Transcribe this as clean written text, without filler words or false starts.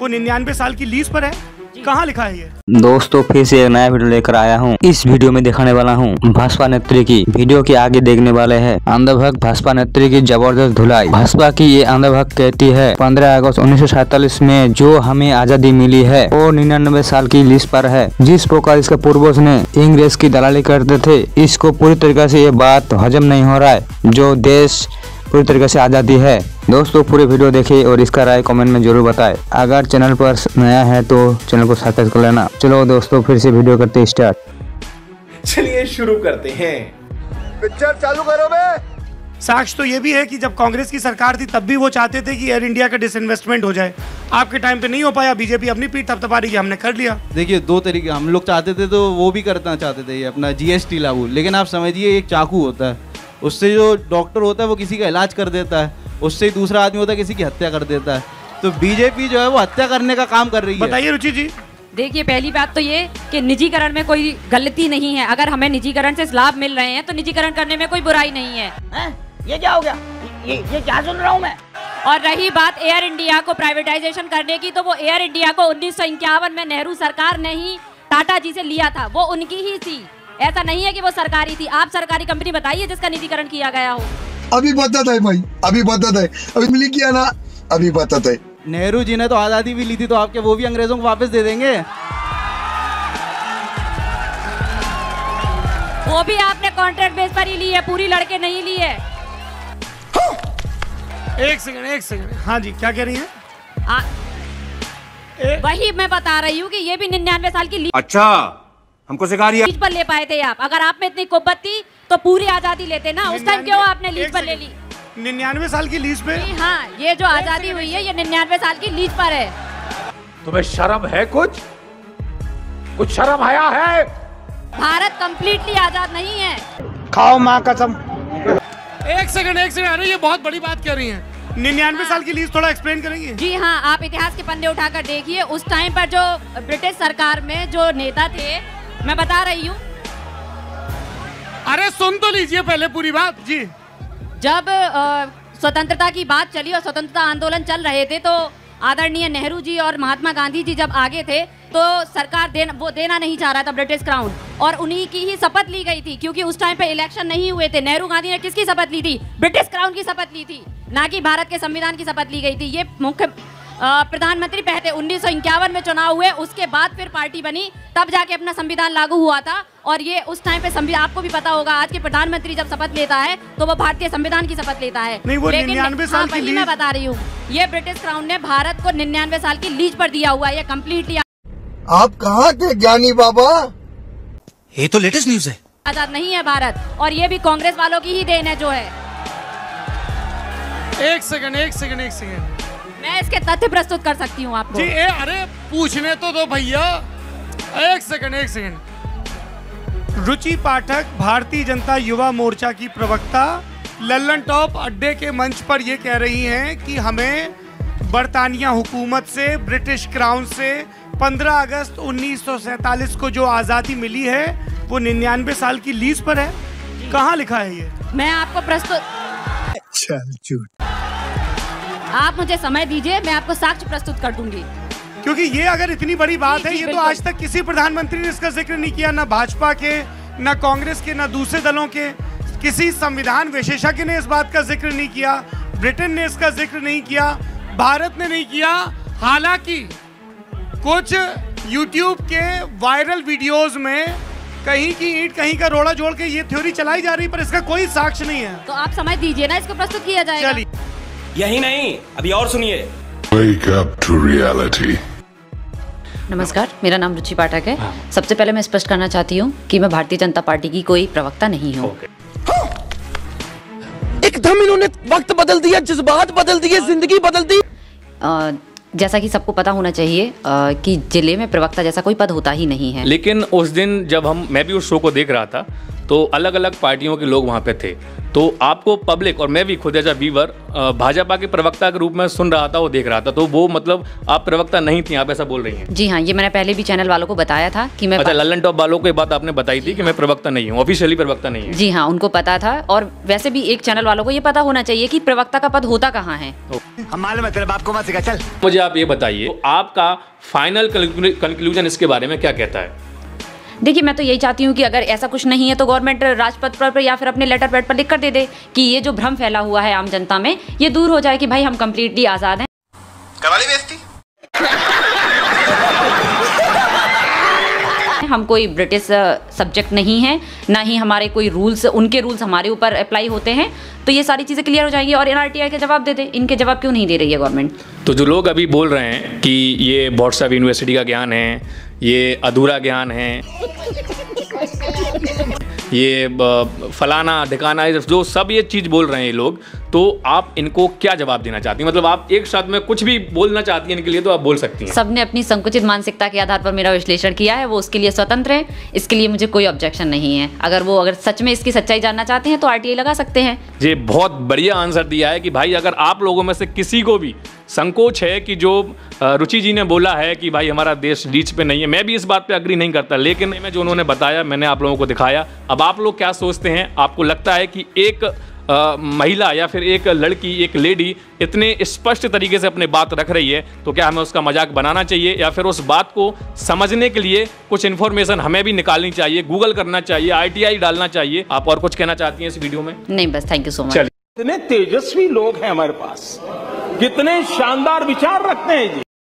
वो 99 साल की लीज पर है। कहाँ लिखा है ये? दोस्तों फिर से एक नया वीडियो लेकर आया हूँ। इस वीडियो में दिखाने वाला हूँ भाजपा नेत्री की। वीडियो के आगे देखने वाले हैं अंधभक्त भाजपा नेत्री की जबरदस्त धुलाई। भाजपा की ये अंधभक्त कहती है 15 अगस्त 1947 में जो हमें आजादी मिली है वो 99 साल की लीज पर है। जिस प्रकार इसके पूर्वज ने इंग्रेज की दलाली करते थे, इसको पूरी तरीके से ये बात हजम नहीं हो रहा है जो देश पूरी तरीके से आजादी है। दोस्तों पूरे वीडियो देखिए और इसका राय कमेंट में जरूर बताएं। अगर चैनल पर नया है तो चैनल को सब्सक्राइब कर लेना। चलो दोस्तों फिर से वीडियो करते स्टार्ट। चलिए शुरू करते हैं। पिक्चर चालू करो बे। साक्ष्य तो ये भी है कि जब कांग्रेस की सरकार थी तब भी वो चाहते थे कि एयर इंडिया का डिसइन्वेस्टमेंट हो जाए। आपके टाइम पे नहीं हो पाया, बीजेपी अपनी पीठ थपथपा रही है, हमने कर लिया। देखिए दो तरीके हम लोग चाहते थे तो वो भी करना चाहते थे ये अपना जीएसटी लागू, लेकिन आप समझिए एक चाकू होता है, उससे जो डॉक्टर होता है वो किसी का इलाज कर देता है, उससे ही दूसरा आदमी होता है किसी की हत्या कर देता है। तो बीजेपी जो है वो हत्या करने का काम कर रही है। बताइए रुचि जी। देखिए पहली बात तो ये कि निजीकरण में कोई गलती नहीं है। अगर हमें निजीकरण से लाभ मिल रहे हैं तो निजीकरण करने में कोई बुराई नहीं है। ये क्या हो गया? ये क्या सुन रहा हूँ मैं? और रही बात एयर इंडिया को प्राइवेटाइजेशन करने की, तो वो एयर इंडिया को 1951 में नेहरू सरकार ने ही टाटा जी से लिया था, वो उनकी ही थी। ऐसा नहीं है कि वो सरकारी थी। आप सरकारी कंपनी बताइए जिसका निजीकरण किया गया हो। अभी बताता है भाई, अभी बताता है, अभी मिली किया ना, अभी बताता है। नेहरू जी ने तो आजादी भी ली थी, तो आपके वो भी अंग्रेजों को वापस दे देंगे। वो भी आपने कॉन्ट्रैक्ट बेस पर ही ली है, पूरी लड़के नहीं ली है। एक सेकंड। हाँ जी क्या कह रही हैं? वही मैं बता रही हूँ कि ये भी 99 साल की लीज। अच्छा हमको सिखा रही है। लीज पर ले पाए थे आप। अगर आप में इतनी कुव्वत थी तो पूरी आजादी लेते ना। उस टाइम क्यों आपने लीज पर ले ली? 99 साल की लीज पे? हाँ, ये जो आजादी हुई है ये 99 साल की लीज पर है। तुम्हें शर्म है? कुछ शर्म आया है? भारत कंप्लीटली आजाद नहीं है। खाओ माँ कसम। एक सेकंड। अरे ये बहुत बड़ी बात कह रही हैं। 99 साल की लीज थोड़ा एक्सप्लेन करेंगे? जी हाँ, आप इतिहास के पन्ने उठाकर देखिए। उस टाइम पर जो ब्रिटिश सरकार में जो नेता थे, मैं बता रही हूँ। अरे सुन तो लीजिए पहले पूरी बात जी। जब स्वतंत्रता की बात चली और स्वतंत्रता आंदोलन चल रहे थे, तो आदरणीय नेहरू जी और महात्मा गांधी जी जब आगे थे तो सरकार देना नहीं चाह रहा था ब्रिटिश क्राउन, और उन्हीं की ही शपथ ली गई थी। क्योंकि उस टाइम पे इलेक्शन नहीं हुए थे। नेहरू गांधी ने किसकी शपथ ली थी? ब्रिटिश क्राउन की शपथ ली थी, ना कि भारत के संविधान की शपथ ली गई थी। ये मुख्य प्रधानमंत्री पहले 1951 में चुनाव हुए, उसके बाद फिर पार्टी बनी, तब जाके अपना संविधान लागू हुआ था। और ये उस टाइम पे संविधान, आपको भी पता होगा, आज के प्रधानमंत्री जब शपथ लेता है तो वो भारतीय संविधान की शपथ लेता है। नहीं, वो 99 साल की लीज। मैं बता रही हूँ, ये ब्रिटिश क्राउन ने भारत को 99 साल की लीज पर दिया हुआ है। ये कम्प्लीटली। आप कहाँ थे ज्ञानी बाबा? ये तो लेटेस्ट न्यूज है। आजाद नहीं है भारत, और ये भी कांग्रेस वालों की ही देन है जो है। एक सेकंड। मैं इसके तथ्य प्रस्तुत कर सकती हूँ आपको जी। अरे पूछने तो दो भैया। एक सेकंड। रुचि पाठक भारतीय जनता युवा मोर्चा की प्रवक्ता लल्लन टॉप अड्डे के मंच पर ये कह रही हैं कि हमें बरतानिया हुकूमत से, ब्रिटिश क्राउन से 15 अगस्त 1947 को जो आज़ादी मिली है वो 99 साल की लीज पर है। कहाँ लिखा है ये? मैं आपको प्रस्तुत। चल झूठ। आप मुझे समय दीजिए, मैं आपको साक्ष्य प्रस्तुत कर दूंगी। क्योंकि ये अगर इतनी बड़ी बात है, ये तो आज तक किसी प्रधानमंत्री ने इसका जिक्र नहीं किया, ना भाजपा के, ना कांग्रेस के, ना दूसरे दलों के। किसी संविधान विशेषज्ञ ने इस बात का जिक्र नहीं किया, ब्रिटेन ने इसका जिक्र नहीं किया, भारत ने नहीं किया। हालांकि कुछ यूट्यूब के वायरल वीडियोस में कहीं की ईंट कहीं का रोड़ा जोड़ के ये थ्योरी चलाई जा रही, पर इसका कोई साक्ष्य नहीं है। तो आप समय दीजिए ना, इसको प्रस्तुत किया जाएगा। चलिए। यही नहीं, अभी और सुनिए। Wake up to reality. नमस्कार, मेरा नाम रुचि पाठक है। सबसे पहले मैं स्पष्ट करना चाहती हूँ कि मैं भारतीय जनता पार्टी की कोई प्रवक्ता नहीं हूँ। एकदम इन्होंने वक्त बदल दिया, जज्बात बदल दिए, जिंदगी बदल दी। जैसा कि सबको पता होना चाहिए कि जिले में प्रवक्ता जैसा कोई पद होता ही नहीं है। लेकिन उस दिन जब मैं भी उस शो को देख रहा था तो अलग अलग पार्टियों के लोग वहाँ पे थे, तो आपको पब्लिक और मैं भी खुद एज अ व्यूअर भाजपा के प्रवक्ता के रूप में सुन रहा था, वो देख रहा था, तो वो मतलब आप प्रवक्ता नहीं थी, आप ऐसा बोल रही हैं? जी हाँ, ये मैंने पहले भी चैनल वालों को बताया था कि मैं अच्छा, लल्लन टॉप वालों को ये बात आपने बताई थी कि मैं प्रवक्ता नहीं हूँ, ऑफिशियली प्रवक्ता नहीं है? जी हाँ, उनको पता था। और वैसे भी एक चैनल वालों को ये पता होना चाहिए कि प्रवक्ता का पद होता कहाँ है। चल, मुझे आप ये बताइए, तो आपका फाइनल कंक्लूजन इसके बारे में क्या कहता है? देखिए, मैं तो यही चाहती हूँ कि अगर ऐसा कुछ नहीं है तो गवर्नमेंट राजपथ पर या फिर अपने लेटर पैड पर लिख कर दे दे कि ये जो भ्रम फैला हुआ है आम जनता में, ये दूर हो जाए कि भाई हम कंप्लीटली आज़ाद हैं। करवाली बेइज्जती। हम कोई ब्रिटिश सब्जेक्ट नहीं है, ना ही हमारे कोई रूल्स, उनके रूल्स हमारे ऊपर अप्लाई होते हैं, तो ये सारी चीज़ें क्लियर हो जाएंगी। और NRTI के जवाब दे दे, इनके जवाब क्यों नहीं दे रही है गवर्नमेंट? तो जो लोग अभी बोल रहे हैं कि ये व्हाट्सएप यूनिवर्सिटी का ज्ञान है, ये अधूरा ज्ञान है, ये फलाना ढिकाना, जो सब ये चीज़ बोल रहे हैं ये लोग, तो आप इनको क्या जवाब देना चाहती हैं? मतलब आप एक साथ में कुछ भी बोलना चाहती हैं इनके लिए तो आप बोल सकती हैं। सबने अपनी संकुचित मानसिकता के आधार पर मेरा विश्लेषण किया है, वो उसके लिए स्वतंत्र है, इसके लिए मुझे कोई ऑब्जेक्शन नहीं है। अगर सच में इसकी सच्चाई जानना चाहते हैं तो RTI लगा सकते हैं। ये बहुत बढ़िया आंसर दिया है कि भाई अगर आप लोगों में से किसी को भी संकोच है कि जो रुचि जी ने बोला है कि भाई हमारा देश रीच पे नहीं है, मैं भी इस बात पे अग्री नहीं करता, लेकिन मैं जो उन्होंने बताया मैंने आप लोगों को दिखाया। अब आप लोग क्या सोचते हैं? आपको लगता है कि एक महिला या फिर एक लड़की, एक लेडी इतने स्पष्ट तरीके से अपनी बात रख रही है, तो क्या हमें उसका मजाक बनाना चाहिए या फिर उस बात को समझने के लिए कुछ इन्फॉर्मेशन हमें भी निकालनी चाहिए, गूगल करना चाहिए, RTI डालना चाहिए? आप और कुछ कहना चाहती हैं इस वीडियो में? नहीं, बस थैंक यू सो मच। कितने तेजस्वी लोग हैं हमारे पास, कितने शानदार विचार रखते हैं जी।